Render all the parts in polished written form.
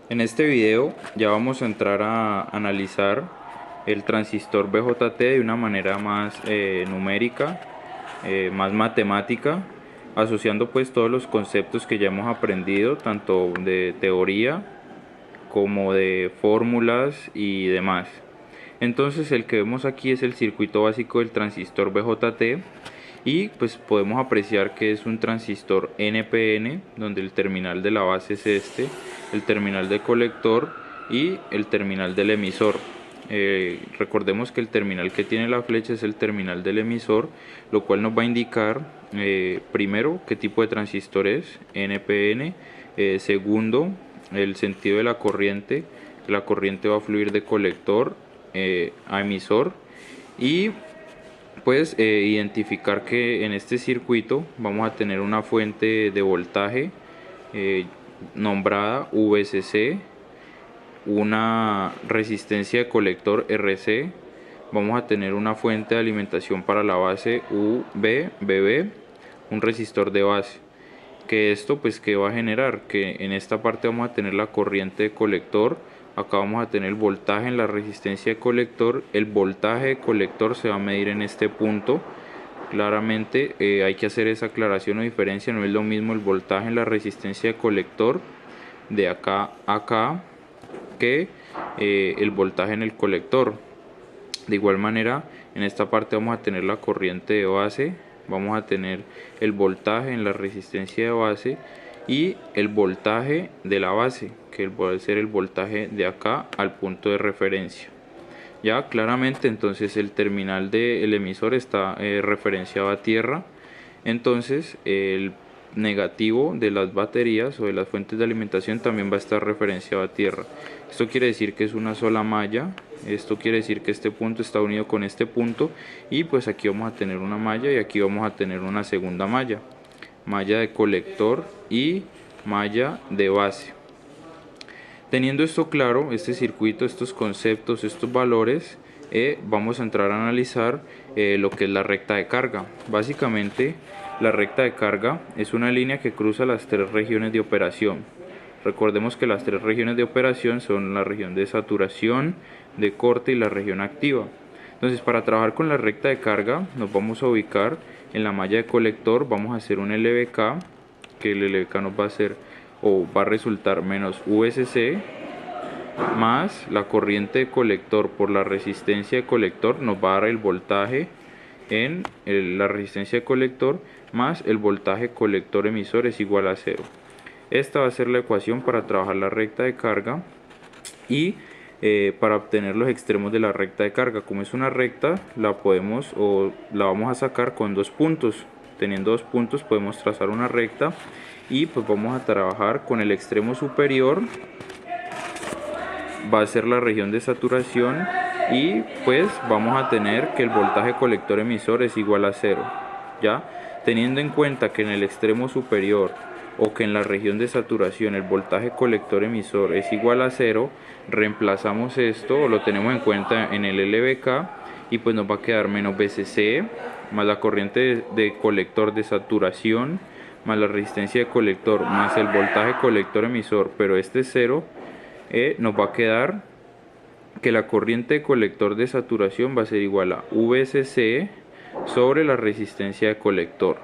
En este video ya vamos a entrar a analizar el transistor BJT de una manera más numérica, más matemática, asociando pues todos los conceptos que ya hemos aprendido, tanto de teoría como de fórmulas y demás. Entonces el que vemos aquí es el circuito básico del transistor BJT y pues podemos apreciar que es un transistor NPN, donde el terminal de la base es este, el terminal de colector y el terminal del emisor. Recordemos que el terminal que tiene la flecha es el terminal del emisor, lo cual nos va a indicar primero qué tipo de transistor es, NPN, segundo el sentido de la corriente va a fluir de colector a emisor, y pues identificar que en este circuito vamos a tener una fuente de voltaje nombrada VCC, una resistencia de colector RC, vamos a tener una fuente de alimentación para la base UVBB, un resistor de base. Que esto pues que va a generar que en esta parte vamos a tener la corriente de colector, acá vamos a tener el voltaje en la resistencia de colector, el voltaje de colector se va a medir en este punto. Claramente hay que hacer esa aclaración o diferencia, no es lo mismo el voltaje en la resistencia de colector de acá a acá que el voltaje en el colector. De igual manera, en esta parte vamos a tener la corriente de base, vamos a tener el voltaje en la resistencia de base y el voltaje de la base, que puede ser el voltaje de acá al punto de referencia. Ya claramente entonces el terminal del emisor está referenciado a tierra, entonces el negativo de las baterías o de las fuentes de alimentación también va a estar referenciado a tierra. Esto quiere decir que es una sola malla, esto quiere decir que este punto está unido con este punto, y pues aquí vamos a tener una malla y aquí vamos a tener una segunda malla, malla de colector y malla de base. Teniendo esto claro, este circuito, estos conceptos, estos valores, vamos a entrar a analizar lo que es la recta de carga. Básicamente, la recta de carga es una línea que cruza las tres regiones de operación. Recordemos que las tres regiones de operación son la región de saturación, de corte y la región activa. Entonces, para trabajar con la recta de carga, nos vamos a ubicar en la malla de colector, vamos a hacer un LVK, que el LVK nos va a hacer o va a resultar menos VCC más la corriente de colector por la resistencia de colector, nos va a dar el voltaje en la resistencia de colector más el voltaje colector emisor es igual a 0. Esta va a ser la ecuación para trabajar la recta de carga y para obtener los extremos de la recta de carga. Como es una recta, la podemos o la vamos a sacar con dos puntos. Teniendo dos puntos podemos trazar una recta y pues vamos a trabajar con el extremo superior, va a ser la región de saturación, y pues vamos a tener que el voltaje colector emisor es igual a 0. Ya teniendo en cuenta que en el extremo superior o que en la región de saturación el voltaje colector emisor es igual a 0, reemplazamos esto o lo tenemos en cuenta en el LVK y pues nos va a quedar menos VCC más la corriente de colector de saturación más la resistencia de colector más el voltaje colector emisor, pero este es 0, nos va a quedar que la corriente de colector de saturación va a ser igual a VCC sobre la resistencia de colector.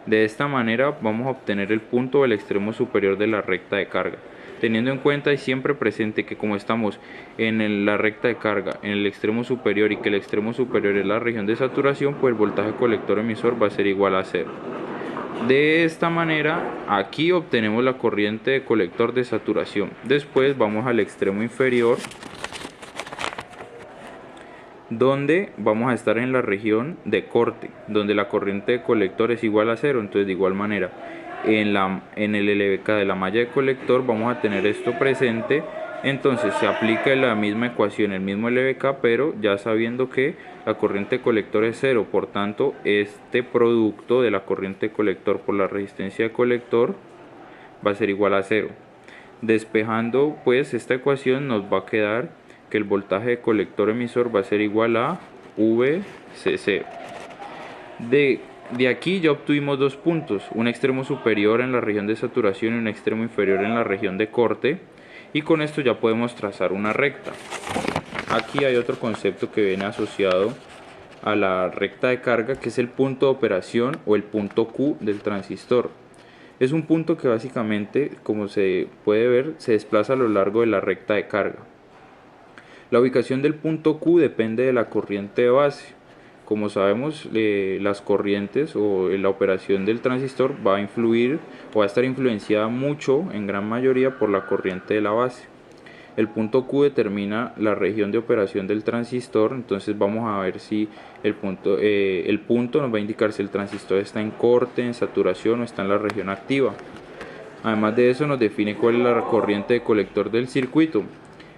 De esta manera vamos a obtener el punto del extremo superior de la recta de carga, teniendo en cuenta y siempre presente que como estamos en la recta de carga en el extremo superior y que el extremo superior es la región de saturación, pues el voltaje colector emisor va a ser igual a 0. De esta manera aquí obtenemos la corriente de colector de saturación. Después vamos al extremo inferior, donde vamos a estar en la región de corte, donde la corriente de colector es igual a 0. Entonces de igual manera en el LVK de la malla de colector vamos a tener esto presente. Entonces se aplica la misma ecuación, el mismo LVK, pero ya sabiendo que la corriente de colector es 0, por tanto este producto de la corriente de colector por la resistencia de colector va a ser igual a 0. Despejando pues esta ecuación nos va a quedar que el voltaje de colector emisor va a ser igual a VCC. De aquí ya obtuvimos dos puntos, un extremo superior en la región de saturación y un extremo inferior en la región de corte, y con esto ya podemos trazar una recta. Aquí hay otro concepto que viene asociado a la recta de carga, que es el punto de operación o el punto Q del transistor. Es un punto que básicamente, como se puede ver, se desplaza a lo largo de la recta de carga. La ubicación del punto Q depende de la corriente de base. Como sabemos, las corrientes o la operación del transistor va a influir o va a estar influenciada mucho, en gran mayoría, por la corriente de la base. El punto Q determina la región de operación del transistor, entonces vamos a ver si el punto nos va a indicar si el transistor está en corte, en saturación o está en la región activa. Además de eso nos define cuál es la corriente de colector del circuito.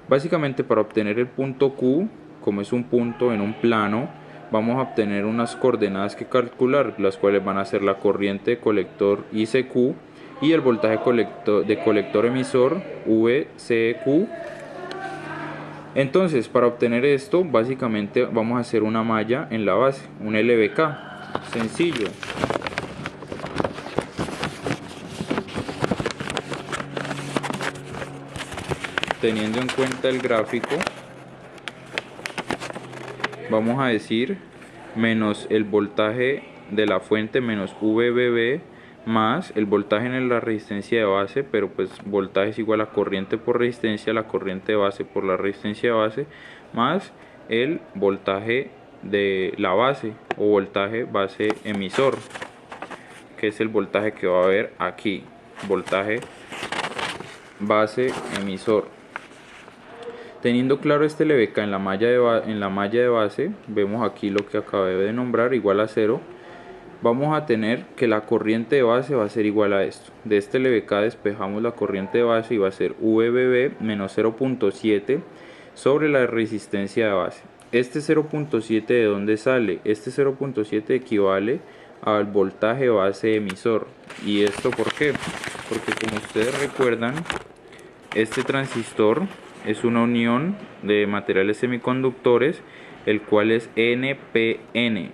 Básicamente, para obtener el punto Q, como es un punto en un plano, vamos a obtener unas coordenadas que calcular, las cuales van a ser la corriente de colector ICQ y el voltaje de colector emisor VCQ. Entonces, para obtener esto, básicamente vamos a hacer una malla en la base, un LVK, sencillo. Teniendo en cuenta el gráfico, vamos a decir menos el voltaje de la fuente menos VBB más el voltaje en la resistencia de base, pero pues voltaje es igual a corriente por resistencia, la corriente de base por la resistencia de base, más el voltaje de la base o voltaje base emisor, que es el voltaje que va a haber aquí, voltaje base emisor. Teniendo claro este LVK en la malla de base, vemos aquí lo que acabé de nombrar, igual a 0. Vamos a tener que la corriente de base va a ser igual a esto. De este LVK despejamos la corriente de base y va a ser VBB menos 0.7 sobre la resistencia de base. Este 0.7, ¿de dónde sale? Este 0.7 equivale al voltaje base emisor. ¿Y esto por qué? Porque, como ustedes recuerdan, este transistor es una unión de materiales semiconductores, el cual es NPN.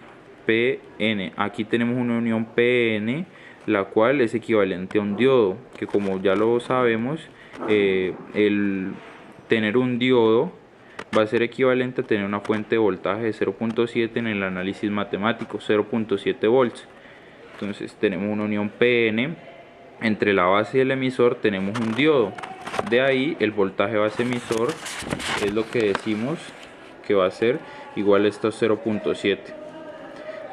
Aquí tenemos una unión PN, la cual es equivalente a un diodo, que como ya lo sabemos, el tener un diodo va a ser equivalente a tener una fuente de voltaje de 0.7 en el análisis matemático, 0.7 volts. Entonces tenemos una unión PN, entre la base y el emisor tenemos un diodo. De ahí el voltaje base emisor es lo que decimos que va a ser igual a estos 0.7.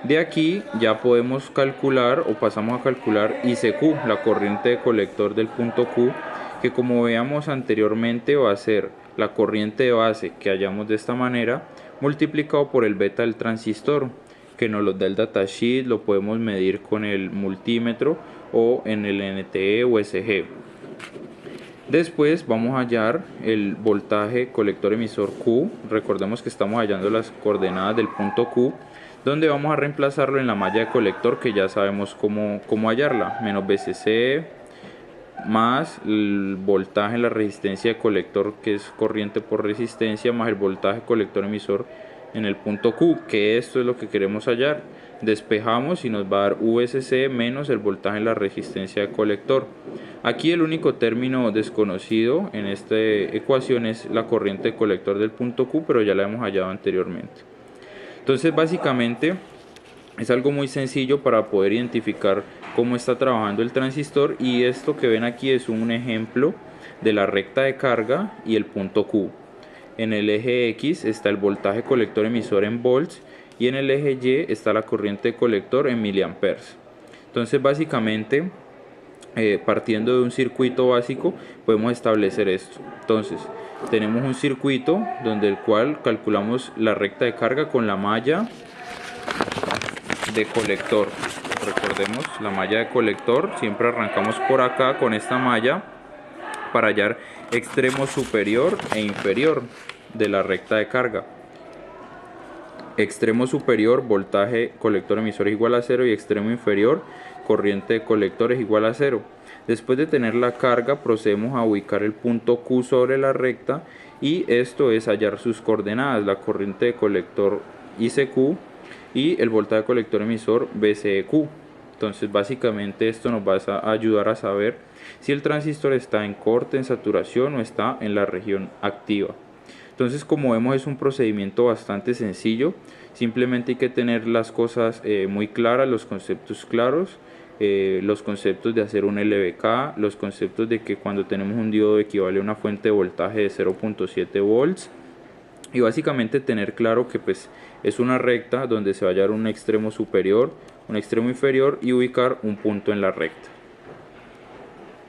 De aquí ya podemos calcular o pasamos a calcular ICQ, la corriente de colector del punto Q, que como veamos anteriormente va a ser la corriente de base que hallamos de esta manera multiplicado por el beta del transistor, que nos lo da el datasheet, lo podemos medir con el multímetro o en el NTE o SG. Después vamos a hallar el voltaje colector emisor Q. Recordemos que estamos hallando las coordenadas del punto Q, donde vamos a reemplazarlo en la malla de colector, que ya sabemos cómo hallarla, menos BCC más el voltaje en la resistencia de colector, que es corriente por resistencia, más el voltaje colector emisor en el punto Q, que esto es lo que queremos hallar. Despejamos y nos va a dar VCC menos el voltaje en la resistencia de colector. Aquí el único término desconocido en esta ecuación es la corriente de colector del punto Q, pero ya la hemos hallado anteriormente. Entonces básicamente es algo muy sencillo para poder identificar cómo está trabajando el transistor, y esto que ven aquí es un ejemplo de la recta de carga y el punto Q. En el eje X está el voltaje colector emisor en volts y en el eje Y está la corriente de colector en miliamperes. Entonces básicamente partiendo de un circuito básico podemos establecer esto. Entonces tenemos un circuito donde el cual calculamos la recta de carga con la malla de colector. Recordemos la malla de colector, siempre arrancamos por acá con esta malla para hallar extremo superior e inferior de la recta de carga. Extremo superior, voltaje colector emisor es igual a 0, y extremo inferior, corriente de colector es igual a 0. Después de tener la carga, procedemos a ubicar el punto Q sobre la recta, y esto es hallar sus coordenadas, la corriente de colector ICQ y el voltaje de colector emisor VCQ. Entonces básicamente esto nos va a ayudar a saber si el transistor está en corte, en saturación o está en la región activa. Entonces, como vemos, es un procedimiento bastante sencillo. Simplemente hay que tener las cosas muy claras, los conceptos claros, los conceptos de hacer un LVK, los conceptos de que cuando tenemos un diodo equivale a una fuente de voltaje de 0.7 volts, y básicamente tener claro que pues es una recta donde se va a hallar un extremo superior, un extremo inferior y ubicar un punto en la recta.